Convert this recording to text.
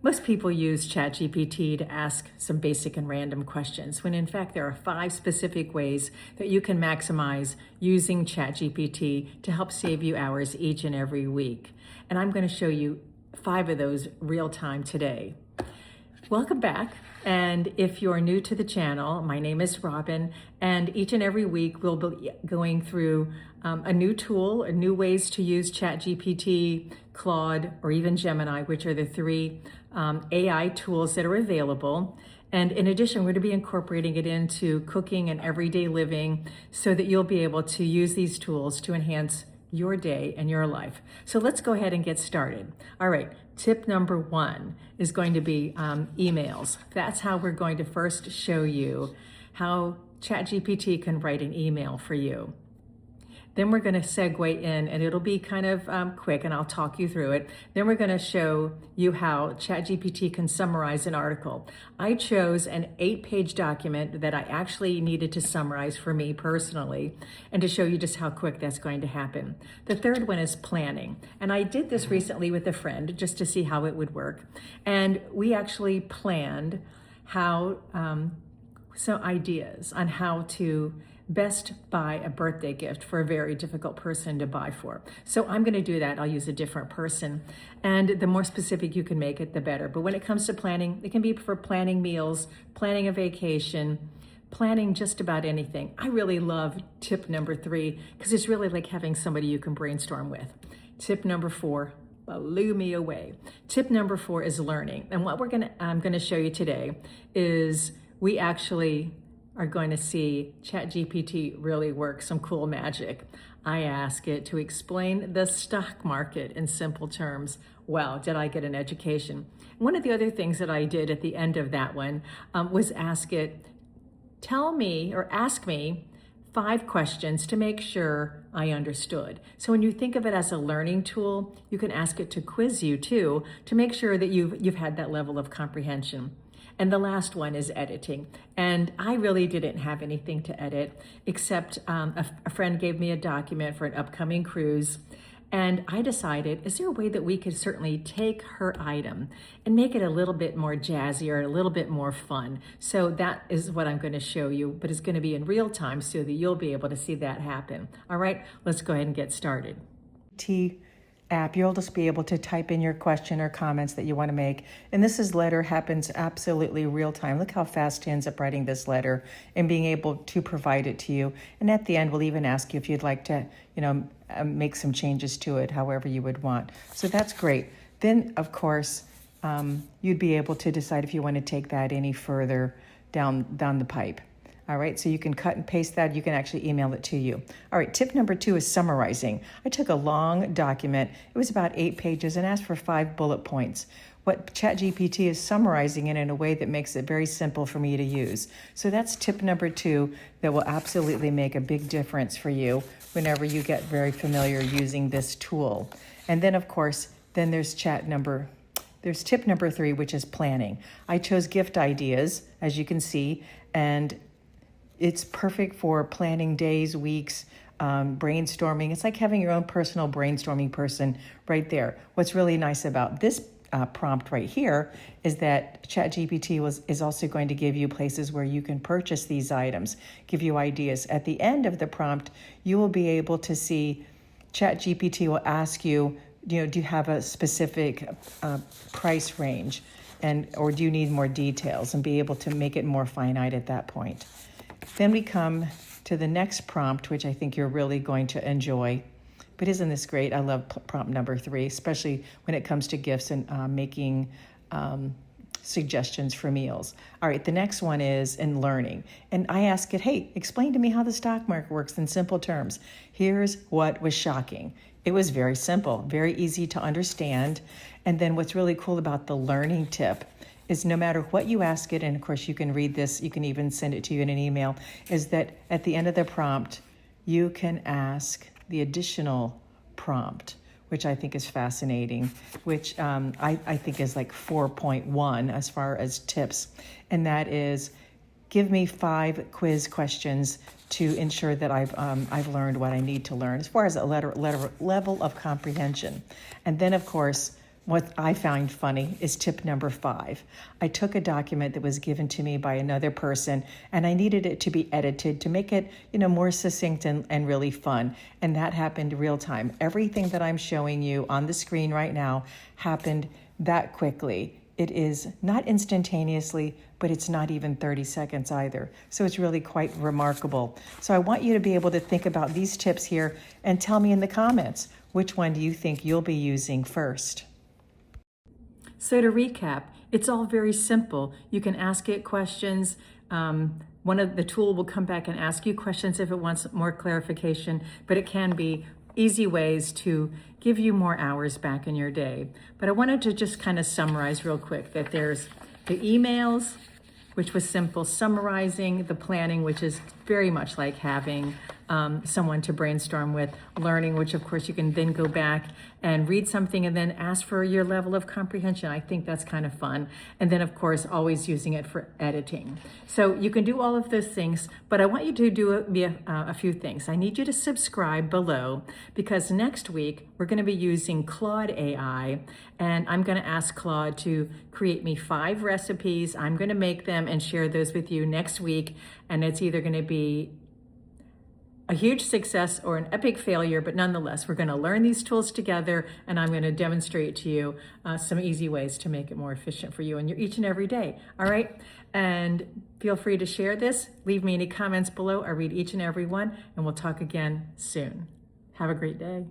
Most people use ChatGPT to ask some basic and random questions, when in fact there are 5 specific ways that you can maximize using ChatGPT to help save you hours each and every week. And I'm going to show you 5 of those real time today. Welcome back. And if you're new to the channel, my name is Robin, and each and every week we'll be going through a new tool, new ways to use ChatGPT, Claude, or even Gemini, which are the 3 AI tools that are available. And in addition, we're going to be incorporating it into cooking and everyday living so that you'll be able to use these tools to enhance your day and your life. So let's go ahead and get started. All right, tip number 1 is going to be emails. That's how we're going to first show you how ChatGPT can write an email for you. Then we're going to segue in, and it'll be kind of quick, and I'll talk you through it. Then we're going to show you how ChatGPT can summarize an article. I chose an 8-page document that I actually needed to summarize for me personally, and to show you just how quick that's going to happen. The third one is planning. And I did this recently with a friend just to see how it would work. And we actually planned how, some ideas on how to best buy a birthday gift for a very difficult person to buy for. So I'm going to do that. I'll use a different person. And the more specific you can make it, the better. But when it comes to planning, it can be for planning meals, planning a vacation, planning just about anything. I really love tip number 3 because it's really like having somebody you can brainstorm with. Tip number 4 blew me away. Tip number 4 is learning. And what I'm going to show you today is we actually are going to see ChatGPT really work some cool magic. I ask it to explain the stock market in simple terms. Wow, did I get an education? One of the other things that I did at the end of that one was ask it, ask me 5 questions to make sure I understood. So when you think of it as a learning tool, you can ask it to quiz you too, to make sure that you've had that level of comprehension. And the last one is editing. And I really didn't have anything to edit, except a friend gave me a document for an upcoming cruise. And I decided, is there a way that we could certainly take her item and make it a little bit more jazzy or a little bit more fun? So that is what I'm going to show you, but it's going to be in real time so that you'll be able to see that happen. All right, let's go ahead and get started. App, you'll just be able to type in your question or comments that you want to make. And this letter happens absolutely real time. Look how fast he ends up writing this letter and being able to provide it to you. And at the end, we'll even ask you if you'd like to, make some changes to it, however you would want. So that's great. Then, of course, you'd be able to decide if you want to take that any further down the pipe. All right, so you can cut and paste that. You can actually email it to you. All right, tip number 2 is summarizing. I took a long document. It was about 8 pages and asked for 5 bullet points. What ChatGPT is summarizing it in a way that makes it very simple for me to use. So that's tip number 2 that will absolutely make a big difference for you whenever you get very familiar using this tool. And then, of course, there's tip number 3, which is planning. I chose gift ideas, as you can see, and it's perfect for planning days, weeks, brainstorming. It's like having your own personal brainstorming person right there. What's really nice about this prompt right here is that ChatGPT is also going to give you places where you can purchase these items, give you ideas. At the end of the prompt, you will be able to see ChatGPT will ask you, do you have a specific price range, or do you need more details, and be able to make it more finite at that point. Then we come to the next prompt, which I think you're really going to enjoy. But isn't this great? I love prompt number 3, especially when it comes to gifts and making suggestions for meals. All right, the next one is in learning. And I ask it, hey, explain to me how the stock market works in simple terms. Here's what was shocking. It was very simple, very easy to understand. And then what's really cool about the learning tip is no matter what you ask it, and of course you can read this, you can even send it to you in an email, is that at the end of the prompt, you can ask the additional prompt, which I think is fascinating, which I think is like 4.1 as far as tips. And that is, give me 5 quiz questions to ensure that I've learned what I need to learn as far as a level of comprehension. And then, of course, What I find funny is tip number 5. I took a document that was given to me by another person and I needed it to be edited to make it, more succinct and really fun. And that happened real time. Everything that I'm showing you on the screen right now happened that quickly. It is not instantaneously, but it's not even 30 seconds either. So it's really quite remarkable. So I want you to be able to think about these tips here and tell me in the comments, which one do you think you'll be using first? So to recap, it's all very simple. You can ask it questions. One of the tool will come back and ask you questions if it wants more clarification, but it can be easy ways to give you more hours back in your day. But I wanted to just kind of summarize real quick that there's the emails, which was simple, summarizing, the planning, which is very much like having someone to brainstorm with, learning, which of course you can then go back and read something and then ask for your level of comprehension. I think that's kind of fun. And then of course, always using it for editing. So you can do all of those things, but I want you to do a few things. I need you to subscribe below because next week we're going to be using Claude AI and I'm going to ask Claude to create me 5 recipes. I'm going to make them and share those with you next week. And it's either going to be a huge success or an epic failure, but nonetheless, we're going to learn these tools together and I'm going to demonstrate to you some easy ways to make it more efficient for you in your each and every day. All right. And feel free to share this. Leave me any comments below. I read each and every one and we'll talk again soon. Have a great day.